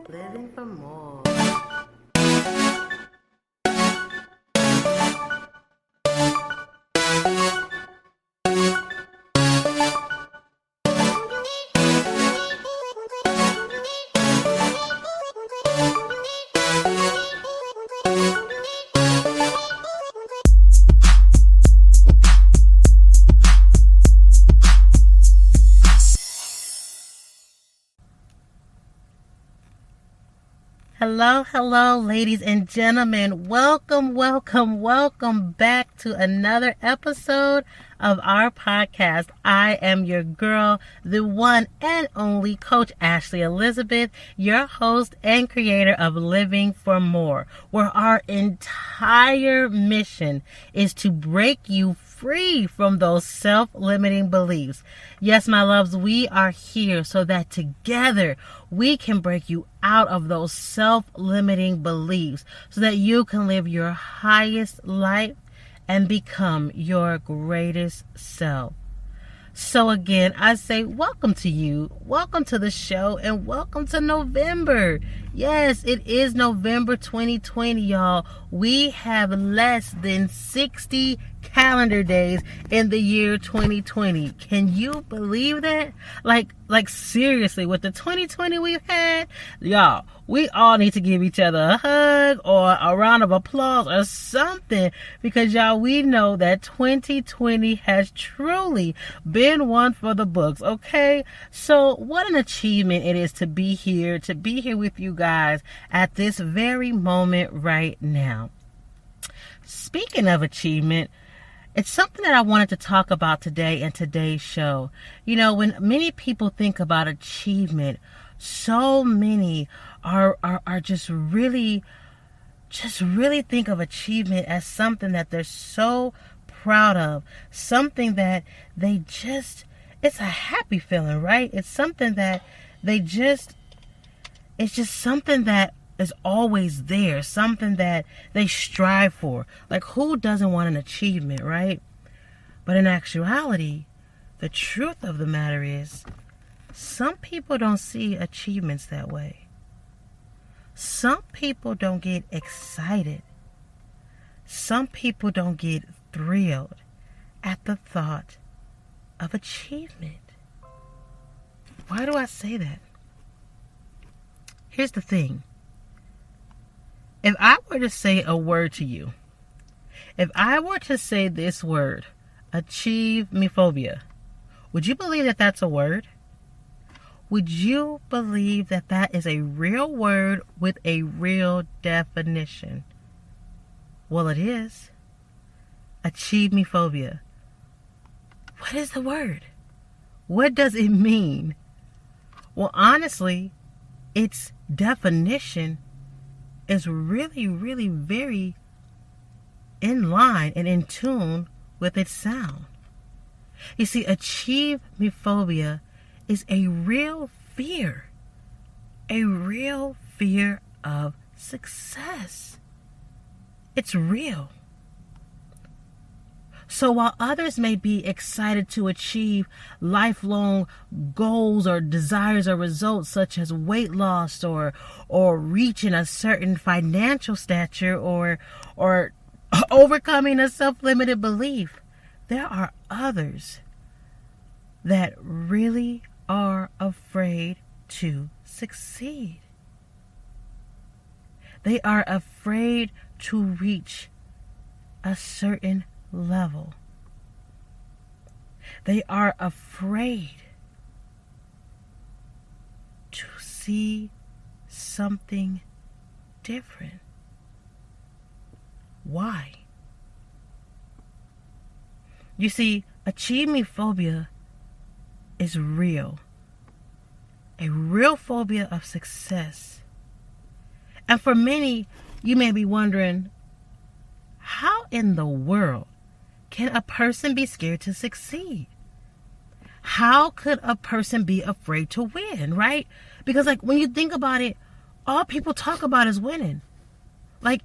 Living for more. Hello, ladies and gentlemen. Welcome back to another episode of our podcast. I am your girl, the one and only Coach Ashley Elizabeth, your host and creator of Living for More, where our entire mission is to break you free from those self-limiting beliefs. Yes, my loves, we are here so that together we can break you out of those self-limiting beliefs so that you can live your highest life and become your greatest self. So again, I say welcome to you, welcome to the show, and welcome to November. Yes, it is November 2020, y'all. We have less than 60 calendar days in the year 2020. Can you believe that? Like seriously, with the 2020 we've had, y'all, we all need to give each other a hug or a round of applause or something, because y'all, we know that 2020 has truly been one for the books, okay? So what an achievement it is to be here with you guys at this very moment right now. Speaking of achievement, it's something that I wanted to talk about today in today's show. You know, when many people think about achievement, so many are just really think of achievement as something that they're so proud of, something that it's a happy feeling, right? It's something that it's just something that is always there, something that they strive for. Like, who doesn't want an achievement, right? But in actuality, the truth of the matter is, some people don't see achievements that way. Some people don't get excited. Some people don't get thrilled at the thought of achievement. Why do I say that? Here's the thing. If I were to say a word to you, if I were to say this word, achieve-me-phobia, would you believe that that's a word? Would you believe that that is a real word with a real definition? Well, it is. Achieve-me-phobia. What is the word? What does it mean? Well, honestly, its definition is really, really very in line and in tune with its sound. You see, achieve-me-phobia is a real fear of success. It's real. So while others may be excited to achieve lifelong goals or desires or results such as weight loss or reaching a certain financial stature or overcoming a self-limited belief, there are others that really are afraid to succeed. They are afraid to reach a certain level. They are afraid to see something different. Why? You see, achieve-me-phobia is real. A real phobia of success. And for many, you may be wondering, how in the world can a person be scared to succeed? How could a person be afraid to win, right? Because when you think about it, all people talk about is winning. Like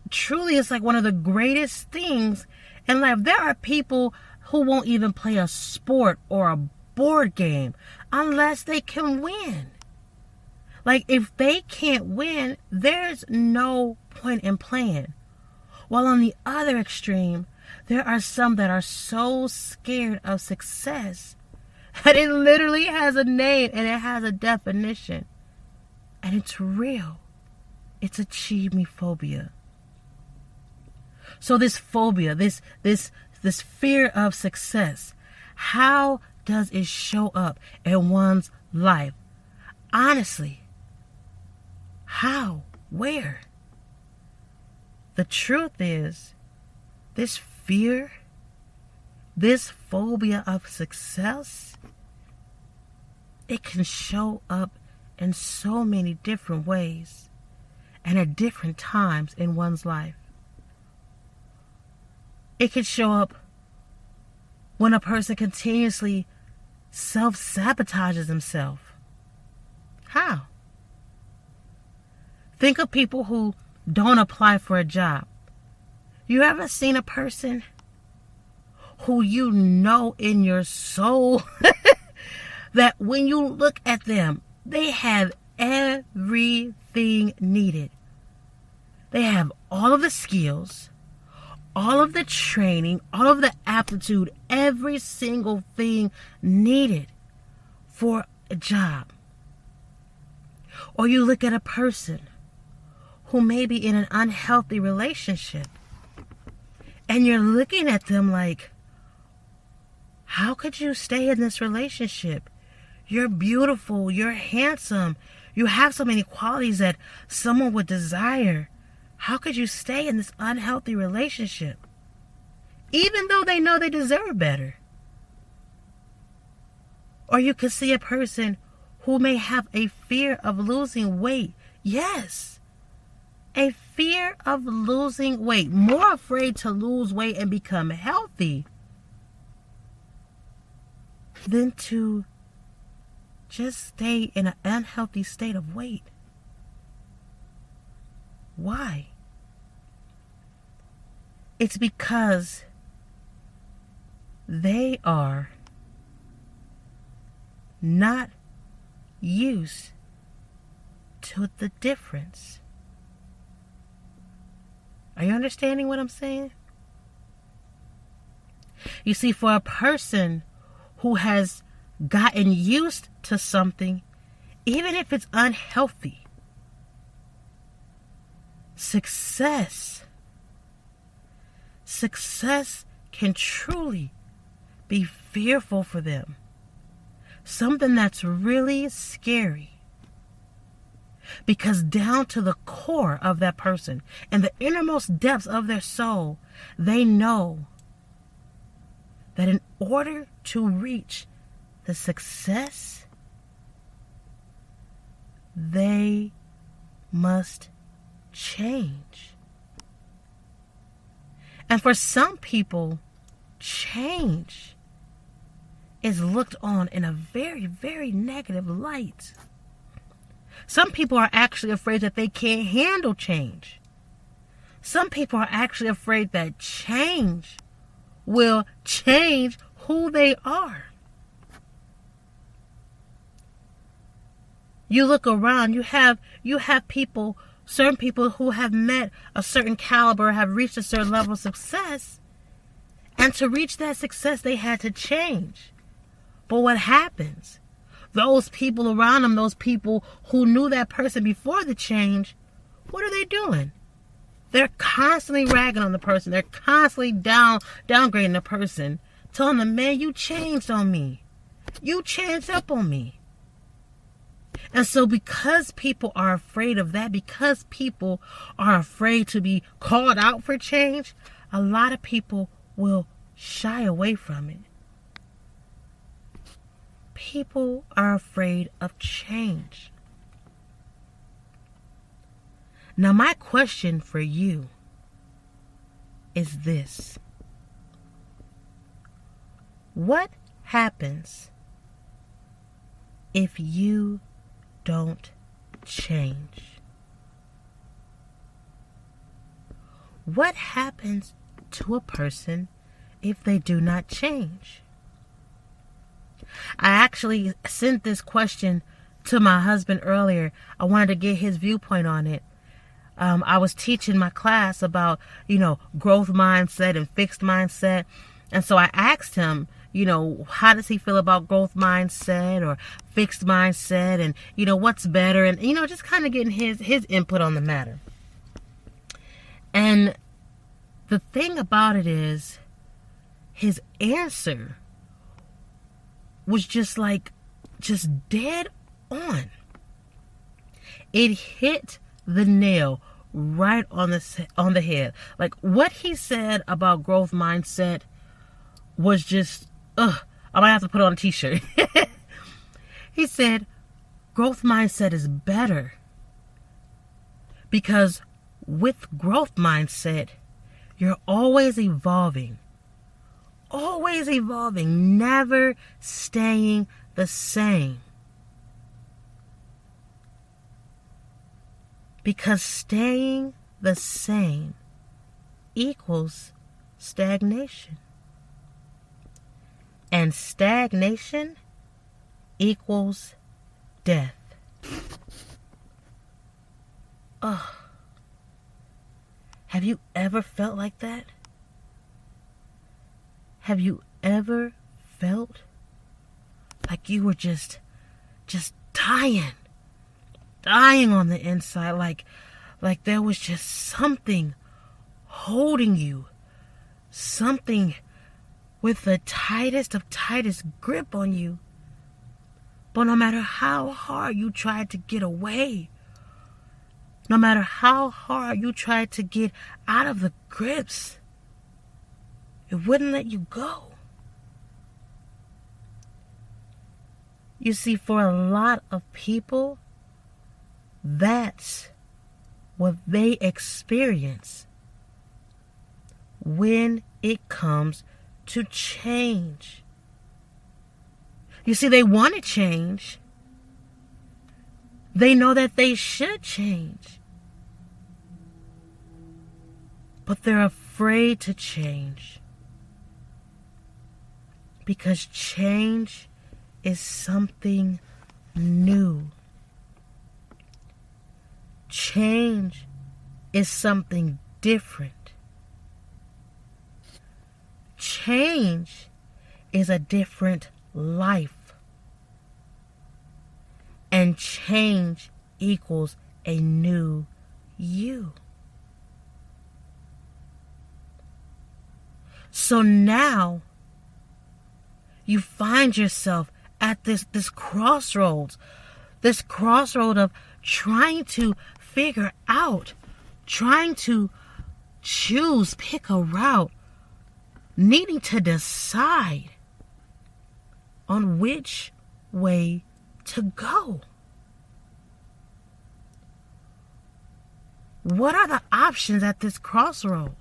truly, it's one of the greatest things in life. There are people who won't even play a sport or a board game unless they can win. Like, if they can't win, there's no point in playing. While on the other extreme, there are some that are so scared of success that it literally has a name and it has a definition. And it's real. It's achieve me phobia. So this phobia, this fear of success, how does it show up in one's life? Honestly, how? Where? The truth is, this fear, this phobia of success, it can show up in so many different ways and at different times in one's life. It can show up when a person continuously self-sabotages himself. How? Think of people who don't apply for a job. You ever seen a person who you know in your soul that when you look at them, they have everything needed? They have all of the skills, all of the training, all of the aptitude, every single thing needed for a job. Or you look at a person who may be in an unhealthy relationship, and you're looking at them like, how could you stay in this relationship? You're beautiful, you're handsome, you have so many qualities that someone would desire. How could you stay in this unhealthy relationship? Even though they know they deserve better. Or you could see a person who may have a fear of losing weight. Yes, a fear of losing weight. More afraid to lose weight and become healthy than to just stay in an unhealthy state of weight. Why? It's because they are not used to the difference. Are you understanding what I'm saying? You see, for a person who has gotten used to something, even if it's unhealthy, success can truly be fearful for them. Something that's really scary. Because down to the core of that person and the innermost depths of their soul, they know that in order to reach the success, they must change. And for some people, change is looked on in a very, very negative light. Some people are actually afraid that they can't handle change. Some people are actually afraid that change will change who they are. You look around, you have people, certain people who have met a certain caliber, have reached a certain level of success, and to reach that success, they had to change. But what happens? Those people around them, those people who knew that person before the change, what are they doing? They're constantly ragging on the person. They're constantly downgrading the person, telling them, man, you changed on me. You changed up on me. And so because people are afraid of that, because people are afraid to be called out for change, a lot of people will shy away from it. People are afraid of change. Now, my question for you is this. What happens if you don't change? What happens to a person if they do not change? I actually sent this question to my husband earlier. I wanted to get his viewpoint on it. I was teaching my class about, growth mindset and fixed mindset. And so I asked him, how does he feel about growth mindset or fixed mindset, and, what's better, and, just kind of getting his input on the matter. And the thing about it is, his answer was just dead on. It hit the nail right on the head. Like, what he said about growth mindset was just, I might have to put on a t-shirt. He said, growth mindset is better because with growth mindset, you're always evolving, never staying the same. Because staying the same equals stagnation. And stagnation equals death. Oh. Have you ever felt like that? Have you ever felt like you were just dying on the inside, like there was just something holding you, something with the tightest of tightest grip on you, but no matter how hard you tried to get away, no matter how hard you tried to get out of the grips, it wouldn't let you go. You see, for a lot of people, that's what they experience when it comes to change. You see, they want to change. They know that they should change. But they're afraid to change. Because change is something new. Change is something different. Change is a different life. And change equals a new you. So now you find yourself at this crossroads, this crossroad of trying to figure out, trying to choose, pick a route, needing to decide on which way to go. What are the options at this crossroad?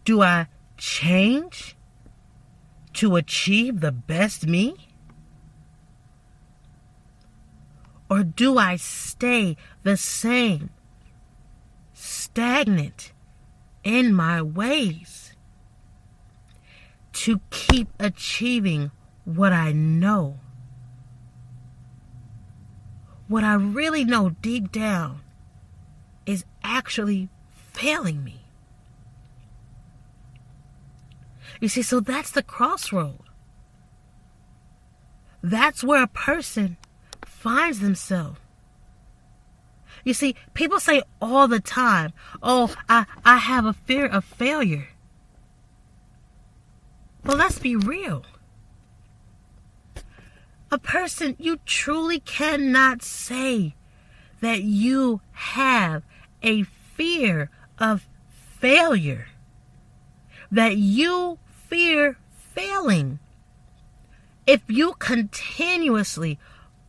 Do I change to achieve the best me? Or do I stay the same, stagnant in my ways to keep achieving what I know? What I really know deep down is actually failing me. You see, so that's the crossroad. That's where a person finds themselves. You see, people say all the time, oh, I have a fear of failure. Well, let's be real. A person, you truly cannot say that you have a fear of failure, that you fear failing, if you continuously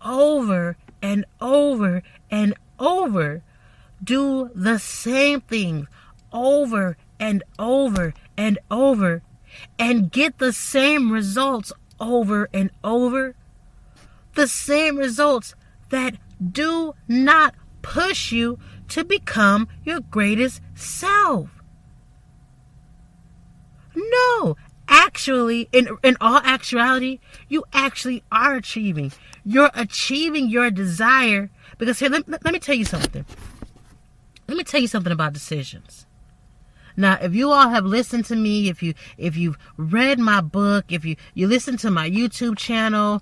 over and over and over do the same thing over and over and over and get the same results over and over, the same results that do not push you to become your greatest self. No, actually, in all actuality, you actually are achieving. You're achieving your desire. Because here, let me tell you something. Let me tell you something about decisions. Now, if you all have listened to me, if you've read my book, if you listen to my YouTube channel,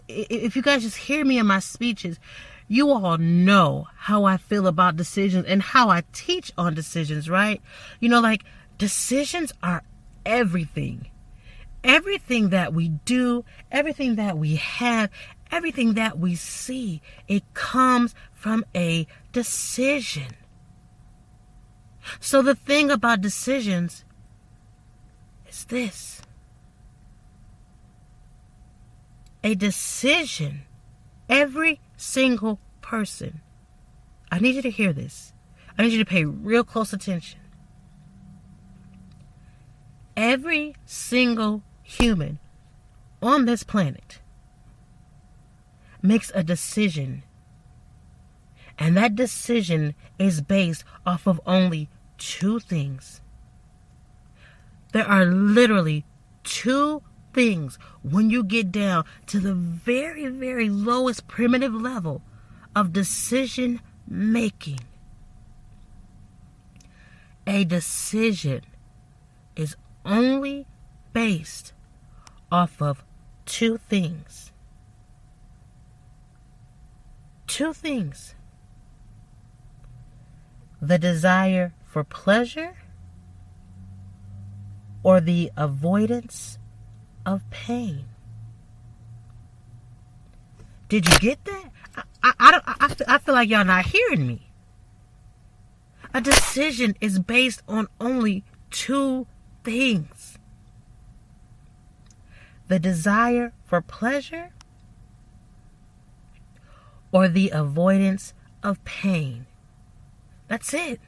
if you guys just hear me in my speeches, you all know how I feel about decisions and how I teach on decisions, right? Like, decisions are everything. Everything that we do, everything that we have, everything that we see, it comes from a decision. So the thing about decisions is this. A decision, every single person, I need you to hear this. I need you to pay real close attention. Every single human on this planet makes a decision. And that decision is based off of only two things. There are literally two things when you get down to the very, very lowest primitive level of decision making. A decision is only based off of two things. Two things. The desire for pleasure or the avoidance of pain. Did you get that? I feel like y'all not hearing me. A decision is based on only two things. The desire for pleasure or the avoidance of pain. That's it.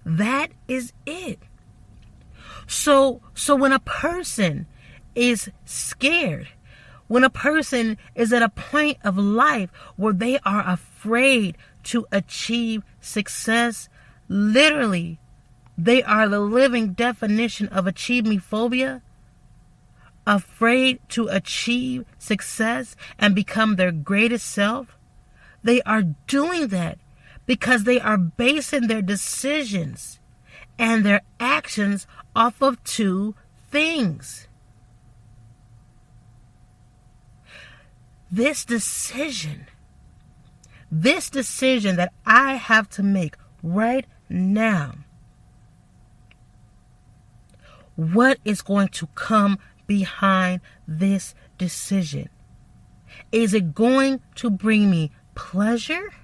That is it. So when a person is scared, when a person is at a point of life where they are afraid to achieve success, literally, they are the living definition of achieve-me-phobia. Afraid to achieve success and become their greatest self. They are doing that because they are basing their decisions and their actions off of two things. This decision that I have to make right now, what is going to come behind this decision? Is it going to bring me pleasure?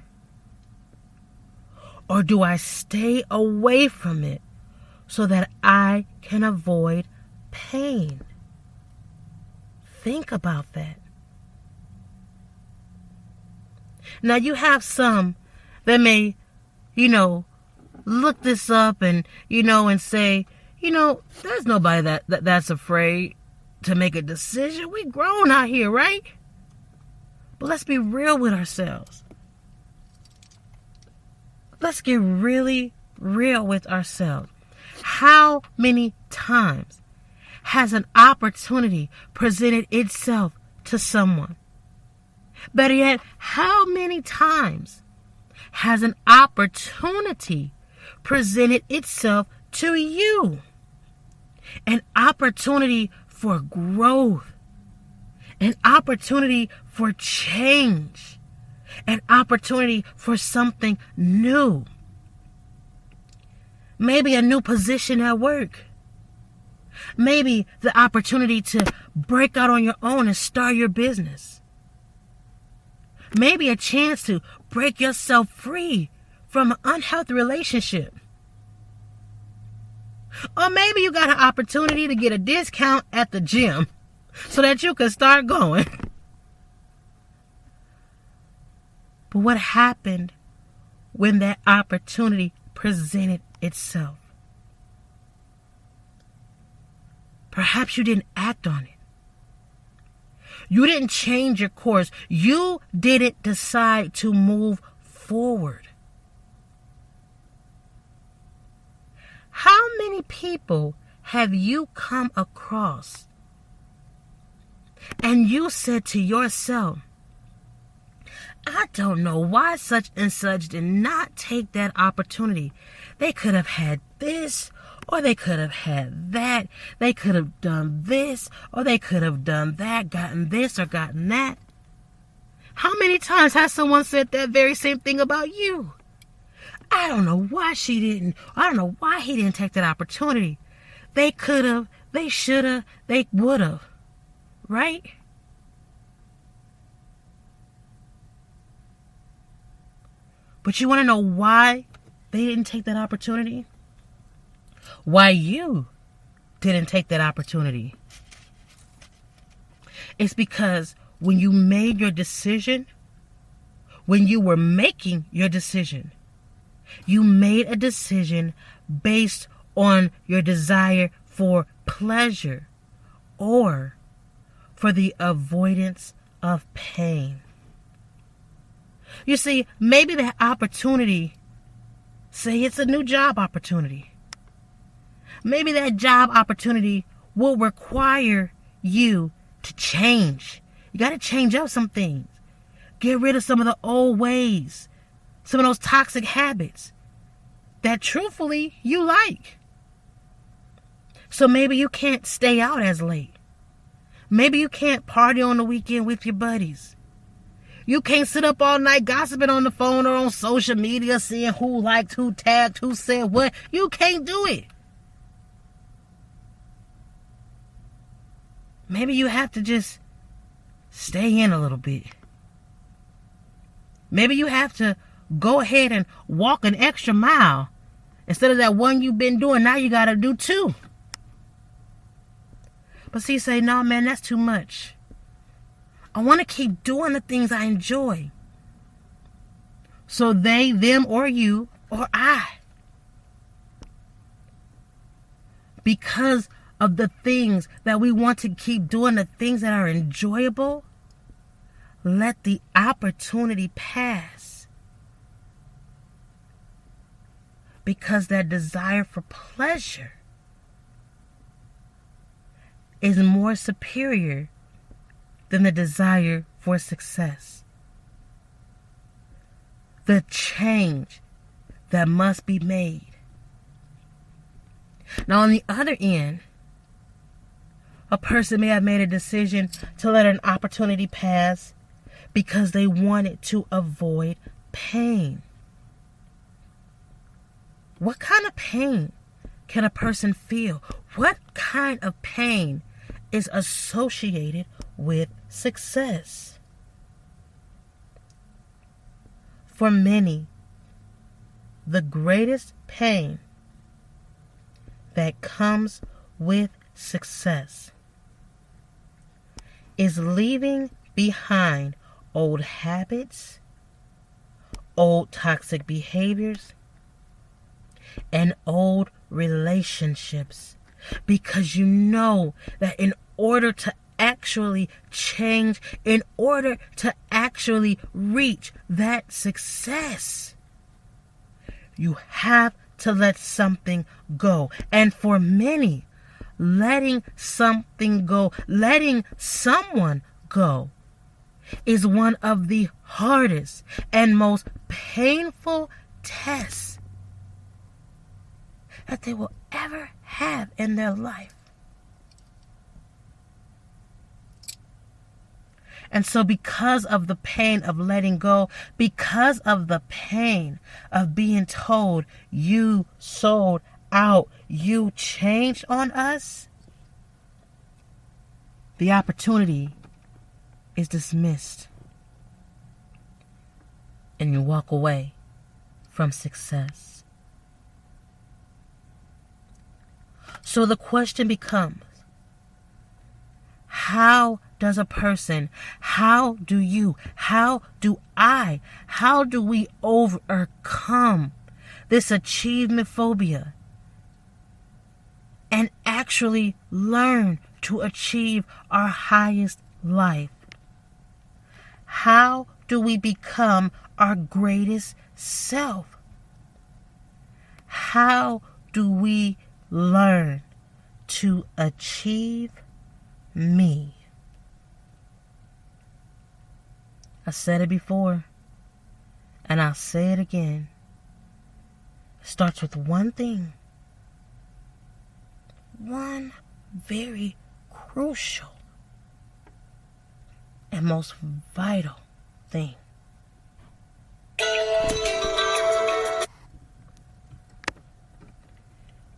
Or do I stay away from it so that I can avoid pain? Think about that. Now you have some that may, look this up and, and say, there's nobody that's afraid to make a decision. We grown out here, right? But let's be real with ourselves. Let's get really real with ourselves. How many times has an opportunity presented itself to someone? Better yet, how many times has an opportunity presented itself to you? An opportunity for growth, an opportunity for change, an opportunity for something new. Maybe a new position at work. Maybe the opportunity to break out on your own and start your business. Maybe a chance to break yourself free from an unhealthy relationship. Or maybe you got an opportunity to get a discount at the gym so that you can start going. But what happened when that opportunity presented itself? Perhaps you didn't act on it. You didn't change your course. You didn't decide to move forward. How many many people have you come across and you said to yourself, I don't know why such and such did not take that opportunity. They could have had this, or they could have had that. They could have done this, or they could have done that, gotten this or gotten that. How many times has someone said that very same thing about you? I don't know why she didn't. I don't know why he didn't take that opportunity. They could have, they should have, they would have. Right? But you want to know why they didn't take that opportunity? Why you didn't take that opportunity? It's because when you made your decision, when you were making your decision, you made a decision based on your desire for pleasure or for the avoidance of pain. You see, maybe that opportunity, say it's a new job opportunity. Maybe that job opportunity will require you to change. You got to change up some things. Get rid of some of the old ways, some of those toxic habits that truthfully you like. So maybe you can't stay out as late. Maybe you can't party on the weekend with your buddies. You can't sit up all night gossiping on the phone or on social media, seeing who liked, who tagged, who said what. You can't do it. Maybe you have to just stay in a little bit. Maybe you have to go ahead and walk an extra mile. Instead of that one you've been doing, now you got to do two. But see, you say, no, man, that's too much. I want to keep doing the things I enjoy. So they, them, or you, or I. Because of the things that we want to keep doing, the things that are enjoyable, let the opportunity pass. Because that desire for pleasure is more superior than the desire for success. The change that must be made. Now, on the other end, a person may have made a decision to let an opportunity pass because they wanted to avoid pain. What kind of pain can a person feel? What kind of pain is associated with success? For many, the greatest pain that comes with success is leaving behind old habits, old toxic behaviors, and old relationships. Because you know that in order to actually change, in order to actually reach that success, you have to let something go. And for many, letting something go, letting someone go, is one of the hardest and most painful tests that they will ever have in their life. And so because of the pain of letting go, because of the pain of being told you sold out, you changed on us, the opportunity is dismissed. And you walk away from success. So the question becomes, how does a person, how do you, how do I, how do we overcome this achievement phobia and actually learn to achieve our highest life? How do we become our greatest self? How do we learn to achieve me. I said it before, and I'll say it again. It starts with one thing. One very crucial and most vital thing.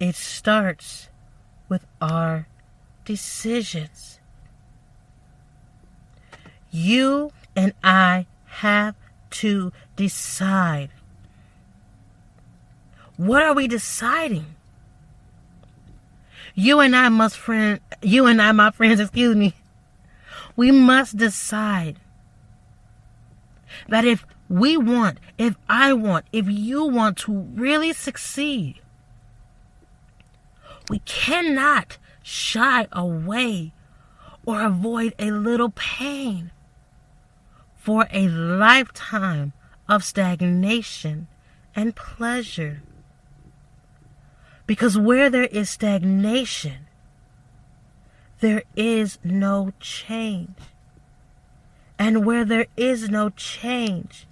It starts with our decisions. You and I have to decide. What are we deciding? You and I, my friends, we must decide that if I want, if you want to really succeed, we cannot shy away or avoid a little pain for a lifetime of stagnation and pleasure. Because where there is stagnation, there is no change. And where there is no change,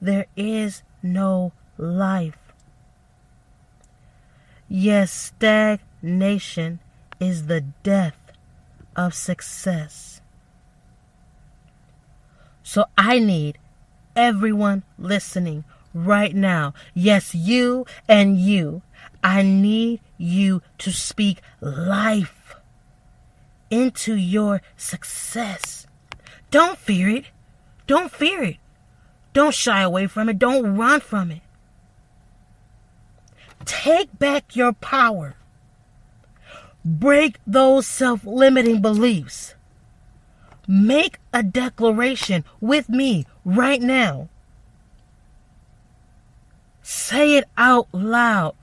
there is no life. Yes, stagnation is the death of success. So I need everyone listening right now. Yes, you and you. I need you to speak life into your success. Don't fear it. Don't fear it. Don't shy away from it. Don't run from it. Take back your power. Break those self-limiting beliefs. Make a declaration with me right now. Say it out loud.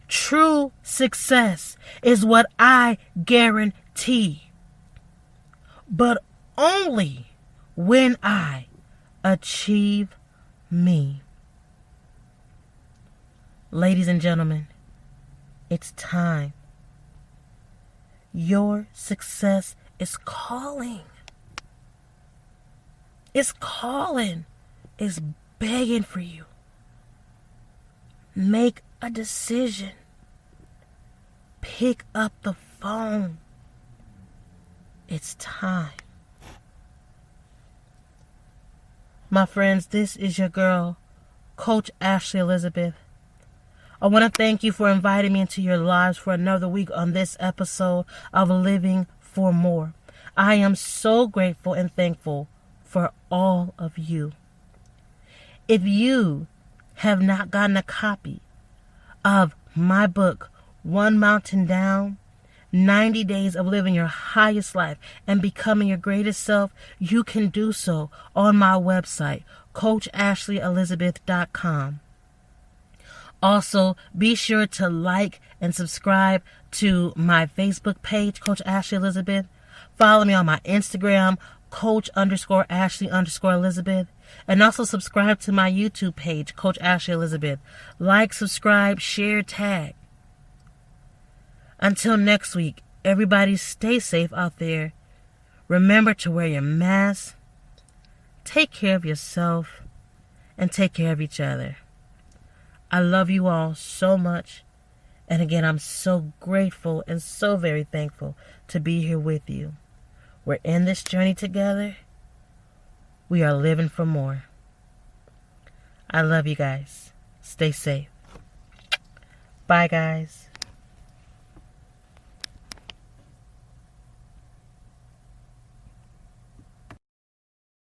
True success is what I guarantee. But only when I achieve me. Ladies and gentlemen, it's time. Your success is calling. It's calling. It's begging for you. Make a decision. Pick up the phone. It's time. My friends, this is your girl, Coach Ashley Elizabeth. I want to thank you for inviting me into your lives for another week on this episode of Living for More. I am so grateful and thankful for all of you. If you have not gotten a copy of my book, One Mountain Down, 90 Days of Living Your Highest Life and Becoming Your Greatest Self, you can do so on my website, CoachAshleyElizabeth.com. Also, be sure to like and subscribe to my Facebook page, Coach Ashley Elizabeth. Follow me on my Instagram, Coach_Ashley_Elizabeth. And also subscribe to my YouTube page, Coach Ashley Elizabeth. Like, subscribe, share, tag. Until next week, everybody stay safe out there. Remember to wear your mask. Take care of yourself. And take care of each other. I love you all so much. And again, I'm so grateful and so very thankful to be here with you. We're in this journey together. We are living for more. I love you guys. Stay safe. Bye, guys.